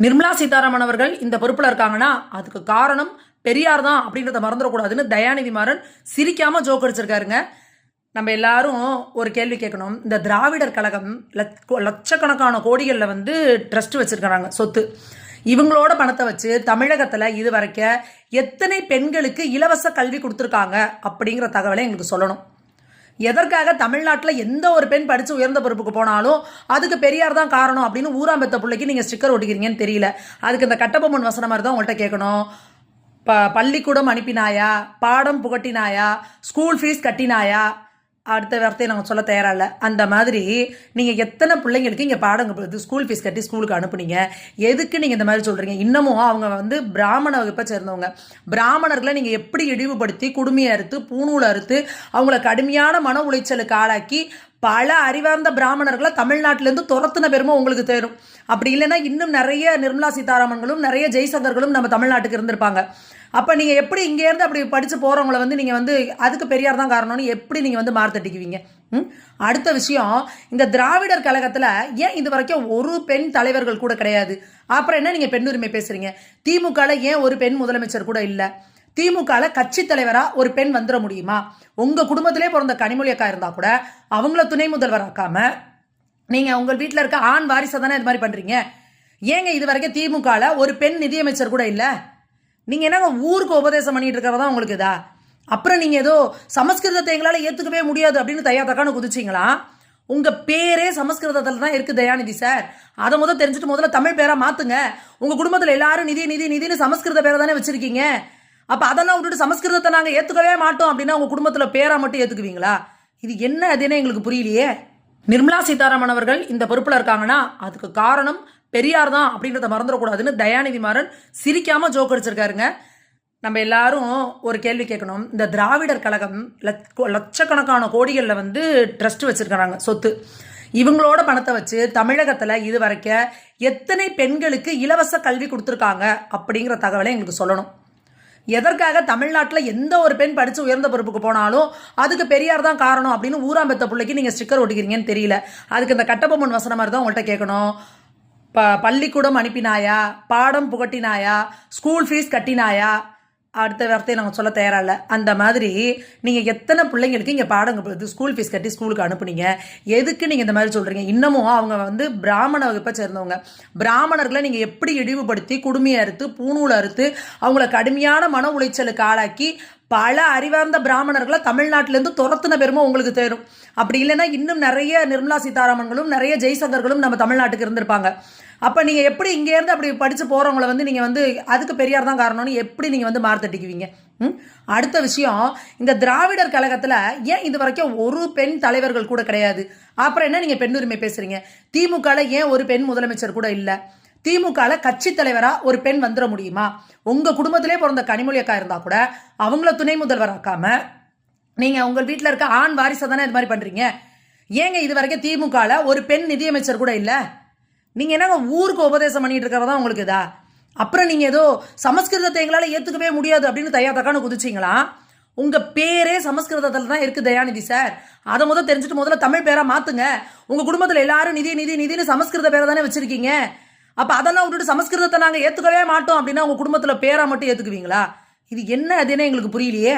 நிர்மலா சீதாராமன் அவர்கள் இந்த பொறுப்புல இருக்காங்கன்னா அதுக்கு காரணம் பெரியார் தான் அப்படின்றத மறந்துடக்கூடாதுன்னு தயாநிதி மாறன் சிரிக்காம ஜோக் அடிச்சிருக்காருங்க. நம்ம எல்லாரும் ஒரு கேள்வி கேட்கணும். இந்த திராவிடர் கழகம் லட்சக்கணக்கான கோடிகளில் ட்ரஸ்ட் வச்சிருக்கிறாங்க, சொத்து. இவங்களோட பணத்தை வச்சு தமிழகத்தில் இது வரைக்கும் எத்தனை பெண்களுக்கு இலவச கல்வி கொடுத்துருக்காங்க அப்படிங்கிற தகவலை எங்களுக்கு சொல்லணும். எதற்காக தமிழ்நாட்டில் எந்த ஒரு பெண் படித்து உயர்ந்த பொறுப்புக்கு போனாலும் அதுக்கு பெரியார் தான் காரணம் அப்படின்னு ஊராம்பெத்த பிள்ளைக்கு நீங்கள் ஸ்டிக்கர் ஒட்டிக்கிறீங்கன்னு தெரியல. அதுக்கு இந்த கட்டபொம்மன் வசனம் மாதிரி தான் உங்கள்கிட்ட கேட்கணும். பள்ளிக்கூடம் அனுப்பினாயா, பாடம் புகட்டினாயா, ஸ்கூல் ஃபீஸ் கட்டினாயா, அடுத்த வார்த்தையை நாங்கள் சொல்ல தயாராக இல்லை. அந்த மாதிரி நீங்கள் எத்தனை பிள்ளைங்களுக்கு இங்கே பாடம் ஸ்கூல் ஃபீஸ் கட்டி ஸ்கூலுக்கு அனுப்புனீங்க? எதுக்கு நீங்கள் இந்த மாதிரி சொல்கிறீங்க? இன்னமும் அவங்க பிராமண வகுப்பை சேர்ந்தவங்க. பிராமணர்களை நீங்கள் எப்படி இழிவுபடுத்தி குடுமையை அறுத்து பூணூலை அறுத்து அவங்கள கடுமையான மன உளைச்சலுக்கு ஆளாக்கி பல அறிவார்ந்த பிராமணர்களை தமிழ்நாட்டிலேருந்து துரத்துன பெருமை உங்களுக்கு தேரும். அப்படி இல்லைன்னா இன்னும் நிறைய நிர்மலா சீதாராமன்களும் நிறைய ஜெய்சங்கர்களும் நம்ம தமிழ்நாட்டுக்கு இருந்திருப்பாங்க. அப்போ நீங்கள் எப்படி இங்கேருந்து அப்படி படித்து போகிறவங்கள நீங்கள் அதுக்கு பெரியார் தான் காரணம்னு எப்படி நீங்கள் மார்த்தட்டிக்குவீங்க? அடுத்த விஷயம், இந்த திராவிடர் கழகத்தில் ஏன் இது வரைக்கும் ஒரு பெண் தலைவர்கள் கூட கிடையாது? அப்புறம் என்ன நீங்கள் பெண் உரிமை பேசுகிறீங்க? திமுகவில் ஏன் ஒரு பெண் முதலமைச்சர் கூட இல்லை? திமுகவில் கட்சி தலைவராக ஒரு பெண் வந்துட முடியுமா? உங்கள் குடும்பத்திலே பிறந்த கனிமொழி அக்கா இருந்தால் கூட அவங்கள துணை முதல்வர் ஆக்காம நீங்கள் உங்கள் வீட்டில் இருக்க ஆண் வாரிசை தானே இது மாதிரி பண்ணுறீங்க. ஏங்க இது வரைக்கும் திமுகவில் ஒரு பெண் நிதியமைச்சர் கூட இல்லை? நீங்கள் என்னங்க ஊருக்கு உபதேசம் பண்ணிட்டு இருக்கிறதா உங்களுக்கு இதா? அப்புறம் நீங்கள் ஏதோ சமஸ்கிருதத்தை எங்களால் ஏற்றுக்கவே முடியாது அப்படின்னு தக்கான்னு குதிச்சிங்களா? உங்கள் பேரே சமஸ்கிருதத்தில் தான் இருக்குது தயாநிதி சார். அதை தெரிஞ்சுட்டு முதல்ல தமிழ் பேராக மாற்றுங்க. உங்கள் குடும்பத்தில் எல்லாரும் நிதினு சமஸ்கிருத பேரை தானே வச்சுருக்கீங்க. அப்போ அதெல்லாம் விட்டுட்டு சமஸ்கிருதத்தை நாங்கள் ஏற்றுக்கவே மாட்டோம் அப்படின்னா உங்கள் குடும்பத்தில் பேரா மட்டும் ஏற்றுக்குவீங்களா? இது என்ன அதுன்னு எங்களுக்கு புரியலையே. நிர்மலா சீதாராமன் அவர்கள் இந்த பொறுப்பில் இருக்காங்கன்னா அதுக்கு காரணம் பெரியார் தான் அப்படின்றத மறந்துடக்கூடாதுன்னு தயாநிதி மாறன் சிரிக்காம ஜோக் அடிச்சிருக்காருங்க. நம்ம எல்லாரும் ஒரு கேள்வி கேட்கணும். இந்த திராவிடர் கழகம் லட்சக்கணக்கான கோடிகளில் ட்ரஸ்ட் வச்சிருக்கிறாங்க, சொத்து. இவங்களோட பணத்தை வச்சு தமிழகத்தில் இது வரைக்கும் எத்தனை பெண்களுக்கு இலவச கல்வி கொடுத்துருக்காங்க அப்படிங்கிற தகவலை எங்களுக்கு சொல்லணும். எதற்காக தமிழ்நாட்டில் எந்த ஒரு பெண் படித்து உயர்ந்த பொறுப்புக்கு போனாலும் அதுக்கு பெரியார் தான் காரணம் அப்படின்னு ஊராம்பெத்த பிள்ளைக்கு நீங்கள் ஸ்டிக்கர் ஒட்டிக்கிறீங்கன்னு தெரியல. அதுக்கு இந்த கட்டபொம்மன் வசனம் மாதிரி தான் உங்கள்கிட்ட கேட்கணும். பள்ளிக்கூடம் அனுப்பினாயா, பாடம் புகட்டினாயா, ஸ்கூல் ஃபீஸ் கட்டினாயா, அடுத்த வார்த்தையை நாங்கள் சொல்ல தயாராக இல்லை. அந்த மாதிரி நீங்கள் எத்தனை பிள்ளைங்களுக்கு இங்கே பாடம் ஸ்கூல் ஃபீஸ் கட்டி ஸ்கூலுக்கு அனுப்புனீங்க? எதுக்கு நீங்கள் இந்த மாதிரி சொல்கிறீங்க? இன்னமும் அவங்க பிராமண வகுப்பை சேர்ந்தவங்க. பிராமணர்களை நீங்கள் எப்படி இழிவுபடுத்தி குடுமையை அறுத்து பூணூலை அறுத்து அவங்கள கடுமையான மன உளைச்சலுக்கு ஆளாக்கி பல அறிவார்ந்த பிராமணர்களை தமிழ்நாட்டிலேருந்து துரத்துன பெருமை உங்களுக்கு தேரும். அப்படி இல்லைன்னா இன்னும் நிறைய நிர்மலா சீதாராமன்களும் நிறைய ஜெய்சங்கர்களும் நம்ம தமிழ்நாட்டுக்கு இருந்திருப்பாங்க. அப்போ நீங்கள் எப்படி இங்கேருந்து அப்படி படித்து போகிறவங்கள நீங்கள் அதுக்கு பெரியார் தான் காரணம்னு எப்படி நீங்கள் மார்த்தட்டிக்குவீங்க? அடுத்த விஷயம், இந்த திராவிடர் கழகத்தில் ஏன் இது வரைக்கும் ஒரு பெண் தலைவர்கள் கூட கிடையாது? அப்புறம் என்ன நீங்கள் பெண் உரிமை பேசுகிறீங்க? திமுகவில் ஏன் ஒரு பெண் முதலமைச்சர் கூட இல்லை? திமுகவில் கட்சி தலைவராக ஒரு பெண் வந்துட முடியுமா? உங்கள் குடும்பத்திலே பிறந்த கனிமொழி அக்கா இருந்தால் கூட அவங்கள துணை முதல்வர் ஆக்காம நீங்கள் உங்கள் வீட்டில் இருக்க ஆண் வாரிசை தானே இது மாதிரி பண்ணுறீங்க. ஏங்க இது வரைக்கும் திமுகவில் ஒரு பெண் நிதியமைச்சர் கூட இல்லை? நீங்கள் என்னங்க ஊருக்கு உபதேசம் பண்ணிட்டு இருக்கிறதா உங்களுக்கு இதா? அப்புறம் நீங்கள் ஏதோ சமஸ்கிருதத்தை எங்களால் ஏற்றுக்கவே முடியாது அப்படின்னு தக்கான்னு குதிச்சிங்களா? உங்கள் பேரே சமஸ்கிருதத்தில் தான் இருக்குது தயாநிதி சார். அதை தெரிஞ்சுட்டு முதல்ல தமிழ் பேராக மாற்றுங்க. உங்கள் குடும்பத்தில் எல்லாரும் நிதினு சமஸ்கிருத பேரை தானே வச்சுருக்கீங்க. அப்போ அதெல்லாம் விட்டுட்டு சமஸ்கிருதத்தை நாங்கள் ஏற்றுக்கவே மாட்டோம் அப்படின்னா உங்கள் குடும்பத்தில் பேரா மட்டும் ஏற்றுக்குவீங்களா? இது என்ன அதுன்னு எங்களுக்கு புரியலையே.